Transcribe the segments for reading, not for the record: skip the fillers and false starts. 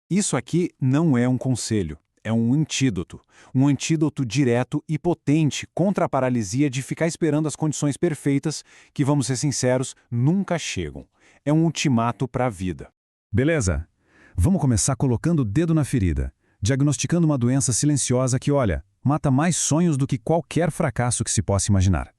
Isso aqui não é um conselho, é um antídoto. Um antídoto direto e potente contra a paralisia de ficar esperando as condições perfeitas que, vamos ser sinceros, nunca chegam. É um ultimato para a vida. Beleza. Vamos começar colocando o dedo na ferida, diagnosticando uma doença silenciosa que, olha, mata mais sonhos do que qualquer fracasso que se possa imaginar.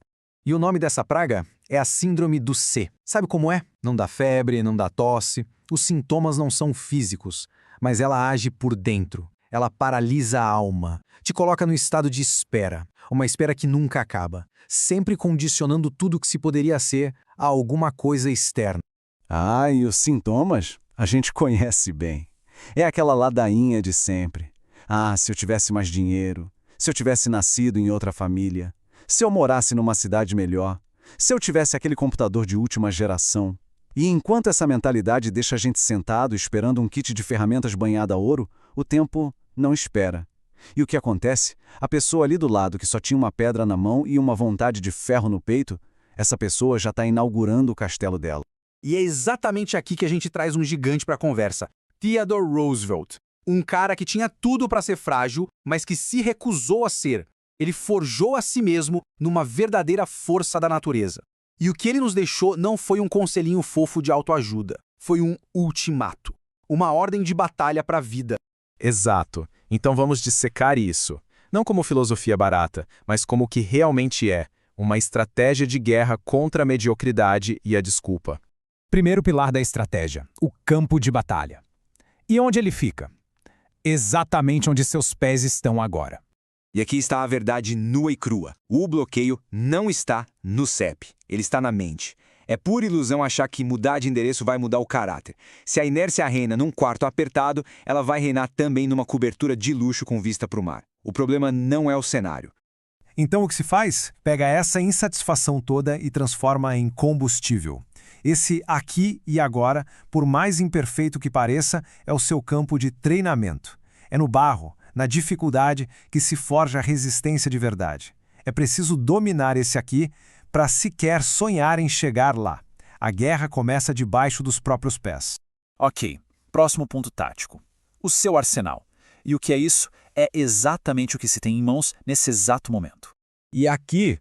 E o nome dessa praga é a síndrome do C. Sabe como é? Não dá febre, não dá tosse. Os sintomas não são físicos, mas ela age por dentro. Ela paralisa a alma, te coloca no estado de espera, uma espera que nunca acaba, sempre condicionando tudo que se poderia ser a alguma coisa externa. Ah, e os sintomas? A gente conhece bem. É aquela ladainha de sempre. Ah, se eu tivesse mais dinheiro, se eu tivesse nascido em outra família, se eu morasse numa cidade melhor, se eu tivesse aquele computador de última geração. E enquanto essa mentalidade deixa a gente sentado esperando um kit de ferramentas banhado a ouro, o tempo não espera. E o que acontece? A pessoa ali do lado que só tinha uma pedra na mão e uma vontade de ferro no peito, essa pessoa já está inaugurando o castelo dela. E é exatamente aqui que a gente traz um gigante para a conversa. Theodore Roosevelt. Um cara que tinha tudo para ser frágil, mas que se recusou a ser. Ele forjou a si mesmo numa verdadeira força da natureza. E o que ele nos deixou não foi um conselhinho fofo de autoajuda. Foi um ultimato. Uma ordem de batalha para a vida. Exato. Então vamos dissecar isso. Não como filosofia barata, mas como o que realmente é. Uma estratégia de guerra contra a mediocridade e a desculpa. Primeiro pilar da estratégia, o campo de batalha. E onde ele fica? Exatamente onde seus pés estão agora. E aqui está a verdade nua e crua. O bloqueio não está no CEP, ele está na mente. É pura ilusão achar que mudar de endereço vai mudar o caráter. Se a inércia reina num quarto apertado, ela vai reinar também numa cobertura de luxo com vista para o mar. O problema não é o cenário. Então o que se faz? Pega essa insatisfação toda e transforma em combustível. Esse aqui e agora, por mais imperfeito que pareça, é o seu campo de treinamento. É no barro, na dificuldade, que se forja a resistência de verdade. É preciso dominar esse aqui para sequer sonhar em chegar lá. A guerra começa debaixo dos próprios pés. Ok, próximo ponto tático. O seu arsenal. E o que é isso? É exatamente o que se tem em mãos nesse exato momento. E aqui,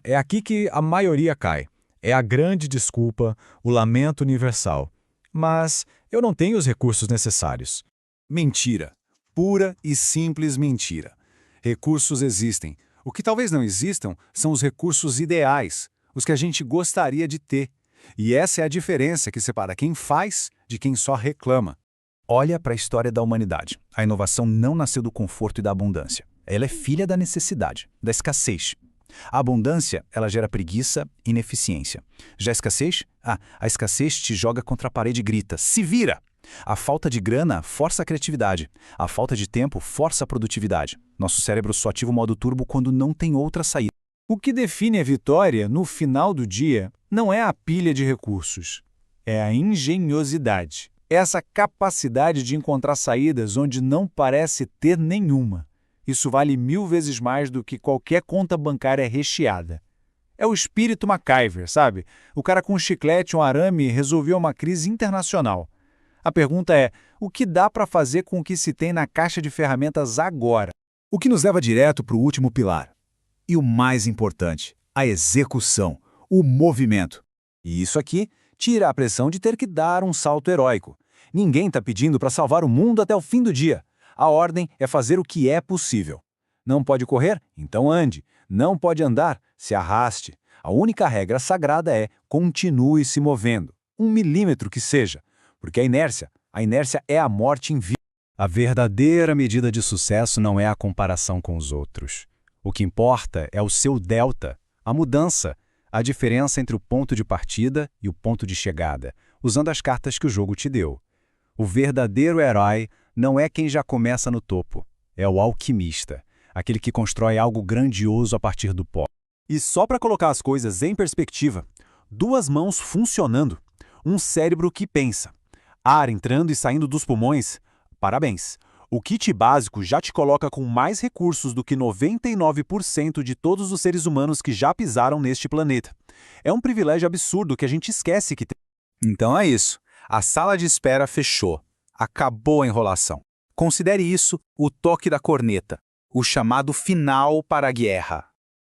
é aqui que a maioria cai. É a grande desculpa, o lamento universal. Mas eu não tenho os recursos necessários. Mentira. Pura e simples mentira. Recursos existem. O que talvez não existam são os recursos ideais, os que a gente gostaria de ter. E essa é a diferença que separa quem faz de quem só reclama. Olha para a história da humanidade. A inovação não nasceu do conforto e da abundância. Ela é filha da necessidade, da escassez. A abundância, ela gera preguiça e ineficiência. Já a escassez? A escassez te joga contra a parede e grita: se vira! A falta de grana força a criatividade. A falta de tempo força a produtividade. Nosso cérebro só ativa o modo turbo quando não tem outra saída. O que define a vitória, no final do dia, não é a pilha de recursos. É a engenhosidade. Essa capacidade de encontrar saídas onde não parece ter nenhuma. Isso vale 1000 vezes mais do que qualquer conta bancária recheada. É o espírito MacGyver, sabe? O cara com um chiclete, um arame, resolveu uma crise internacional. A pergunta é, o que dá para fazer com o que se tem na caixa de ferramentas agora? O que nos leva direto para o último pilar. E o mais importante, a execução, o movimento. E isso aqui tira a pressão de ter que dar um salto heróico. Ninguém está pedindo para salvar o mundo até o fim do dia. A ordem é fazer o que é possível. Não pode correr? Então ande. Não pode andar? Se arraste. A única regra sagrada é continue se movendo. 1 milímetro que seja. Porque a inércia é a morte em vida. A verdadeira medida de sucesso não é a comparação com os outros. O que importa é o seu delta, a mudança, a diferença entre o ponto de partida e o ponto de chegada, usando as cartas que o jogo te deu. O verdadeiro herói não é quem já começa no topo, é o alquimista, aquele que constrói algo grandioso a partir do pó. E só para colocar as coisas em perspectiva, 2 mãos funcionando, um cérebro que pensa, ar entrando e saindo dos pulmões, parabéns. O kit básico já te coloca com mais recursos do que 99% de todos os seres humanos que já pisaram neste planeta. É um privilégio absurdo que a gente esquece que tem. Então é isso. A sala de espera fechou. Acabou a enrolação. Considere isso o toque da corneta, o chamado final para a guerra.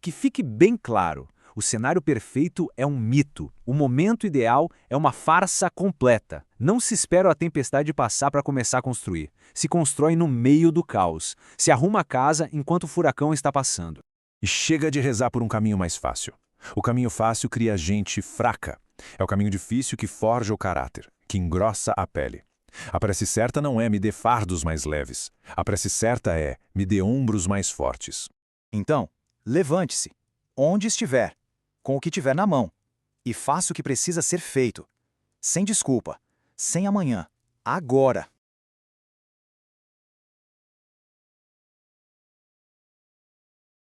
Que fique bem claro, o cenário perfeito é um mito. O momento ideal é uma farsa completa. Não se espera a tempestade passar para começar a construir. Se constrói no meio do caos. Se arruma a casa enquanto o furacão está passando. E chega de rezar por um caminho mais fácil. O caminho fácil cria gente fraca. É o caminho difícil que forja o caráter, que engrossa a pele. A prece certa não é me dê fardos mais leves. A prece certa é me dê ombros mais fortes. Então, levante-se, onde estiver, com o que tiver na mão, e faça o que precisa ser feito. Sem desculpa, sem amanhã, agora.